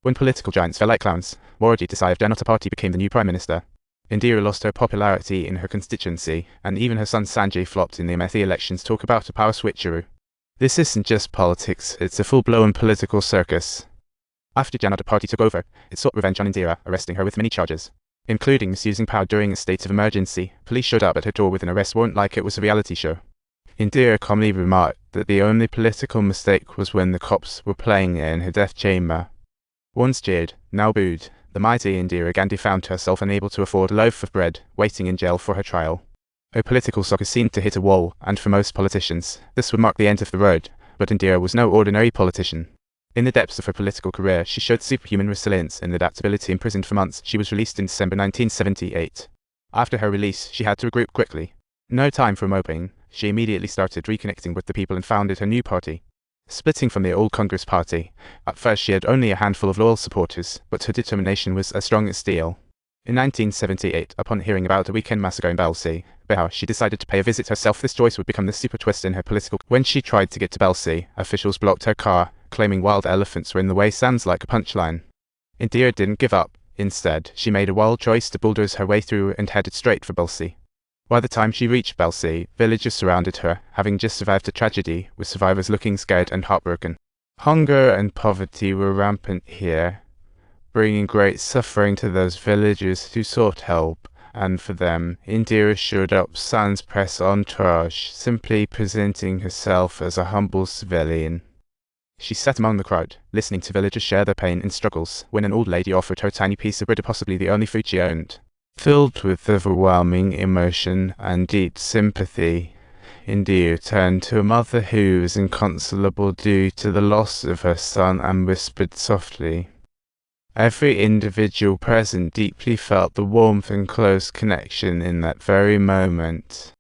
When political giants fell like clowns, Moradi Desai of Janata Party became the new prime minister. Indira lost her popularity in her constituency, and even her son Sanjay flopped in the Amethi elections. Talk about a power switcheroo. This isn't just politics, it's a full-blown political circus. After Janata Party took over, it sought revenge on Indira, arresting her with many charges, including misusing power during a state of emergency. Police showed up at her door with an arrest warrant like it was a reality show. Indira calmly remarked that the only political mistake was when the cops were playing in her death chamber. Once jeered, now booed, the mighty Indira Gandhi found herself unable to afford a loaf of bread, waiting in jail for her trial. Her political soccer seemed to hit a wall, and for most politicians, this would mark the end of the road, but Indira was no ordinary politician. In the depths of her political career, she showed superhuman resilience and adaptability. Imprisoned for months, she was released in December 1978. After her release, she had to regroup quickly. No time for moping, she immediately started reconnecting with the people and founded her new party. Splitting from the old Congress party, at first she had only a handful of loyal supporters, but her determination was as strong as steel. In 1978, upon hearing about a weekend massacre in Balsi, Bihar, she decided to pay a visit herself. This choice would become the super twist in her political. When she tried to get to Balsi, officials blocked her car, claiming wild elephants were in the way. Sounds like a punchline. Indira didn't give up. Instead, she made a wild choice to bulldoze her way through and headed straight for Balsi. By the time she reached Balsi, villagers surrounded her, having just survived a tragedy, with survivors looking scared and heartbroken. Hunger and poverty were rampant here, bringing great suffering to those villagers who sought help, and for them, Indira showed up sans press entourage, simply presenting herself as a humble civilian. She sat among the crowd, listening to villagers share their pain and struggles, when an old lady offered her a tiny piece of bread, possibly the only food she owned. Filled with overwhelming emotion and deep sympathy, Indira turned to a mother who was inconsolable due to the loss of her son and whispered softly. Every individual present deeply felt the warmth and close connection in that very moment.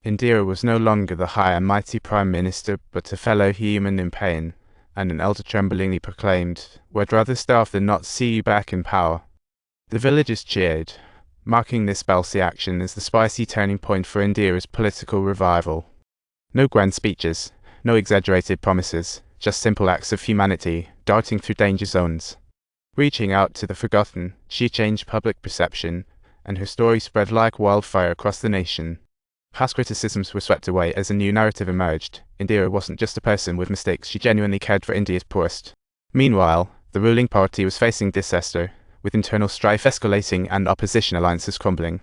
Indira was no longer the high and mighty prime minister, but a fellow human in pain, and an elder tremblingly proclaimed, "We'd rather starve than not see you back in power." The villagers cheered, marking this Balsi action as the spicy turning point for Indira's political revival. No grand speeches, no exaggerated promises, just simple acts of humanity, darting through danger zones. Reaching out to the forgotten, she changed public perception, and her story spread like wildfire across the nation. Past criticisms were swept away as a new narrative emerged. Indira wasn't just a person with mistakes, she genuinely cared for India's poorest. Meanwhile, the ruling party was facing disaster, with internal strife escalating and opposition alliances crumbling.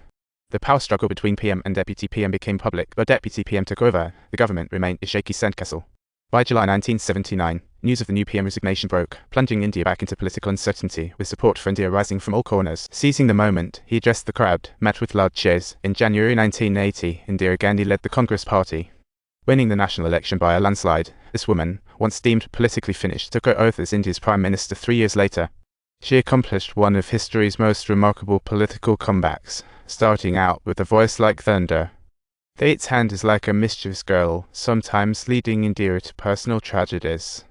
The power struggle between PM and Deputy PM became public, but Deputy PM took over. The government remained a shaky sandcastle. By July 1979, news of the new PM resignation broke, plunging India back into political uncertainty, with support for India rising from all corners. Seizing the moment, he addressed the crowd, met with loud cheers. In January 1980, Indira Gandhi led the Congress party. Winning the national election by a landslide, this woman, once deemed politically finished, took her oath as India's prime minister 3 years later. She accomplished one of history's most remarkable political comebacks, starting out with a voice like thunder. Fate's hand is like a mischievous girl, sometimes leading Indira to personal tragedies.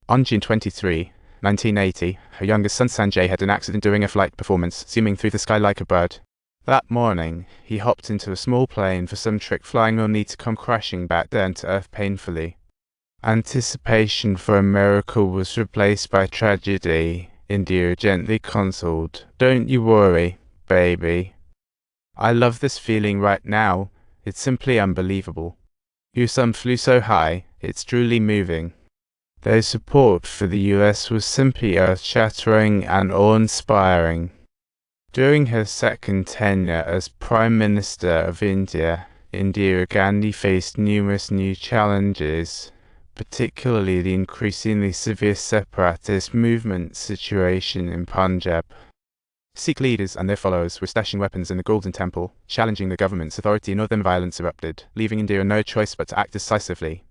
On June 23, 1980, her youngest son Sanjay had an accident during a flight performance, zooming through the sky like a bird. That morning, he hopped into a small plane for some trick flying only to come crashing back down to earth painfully. Anticipation for a miracle was replaced by tragedy. Indira gently consoled, "Don't you worry, baby. I love this feeling right now. It's simply unbelievable. Your son flew so high, it's truly moving." Their support for the US was simply earth-shattering and awe-inspiring. During her second tenure as Prime Minister of India, Indira Gandhi faced numerous new challenges, particularly the increasingly severe separatist movement situation in Punjab. Sikh leaders and their followers were stashing weapons in the Golden Temple, challenging the government's authority. Northern violence erupted, leaving Indira no choice but to act decisively.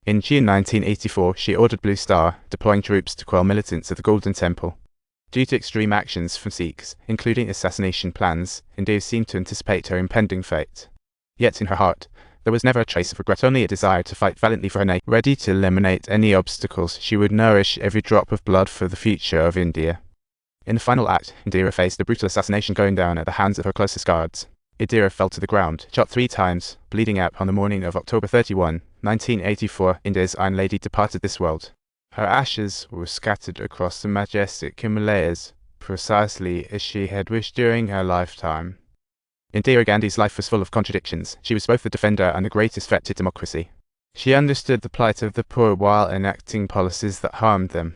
In June 1984, she ordered Blue Star, deploying troops to quell militants at the Golden Temple. Due to extreme actions from Sikhs, including assassination plans, Indira seemed to anticipate her impending fate. Yet in her heart, there was never a trace of regret, only a desire to fight valiantly for her nation. Ready to eliminate any obstacles, she would nourish every drop of blood for the future of India. In the final act, Indira faced a brutal assassination going down at the hands of her closest guards. Indira fell to the ground, shot 3 times, bleeding out. On the morning of October 31, 1984, India's Iron Lady departed this world. Her ashes were scattered across the majestic Himalayas, precisely as she had wished during her lifetime. Indira Gandhi's life was full of contradictions. She was both the defender and the greatest threat to democracy. She understood the plight of the poor while enacting policies that harmed them.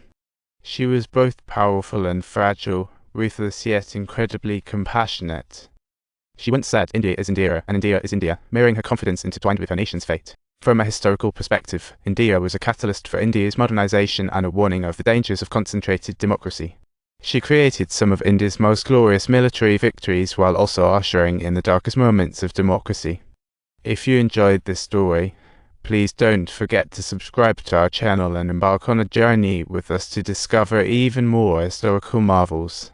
She was both powerful and fragile, ruthless yet incredibly compassionate. She once said, "India is Indira, and Indira is India," mirroring her confidence intertwined with her nation's fate. From a historical perspective, Indira was a catalyst for India's modernization and a warning of the dangers of concentrated democracy. She created some of India's most glorious military victories while also ushering in the darkest moments of democracy. If you enjoyed this story, please don't forget to subscribe to our channel and embark on a journey with us to discover even more historical marvels.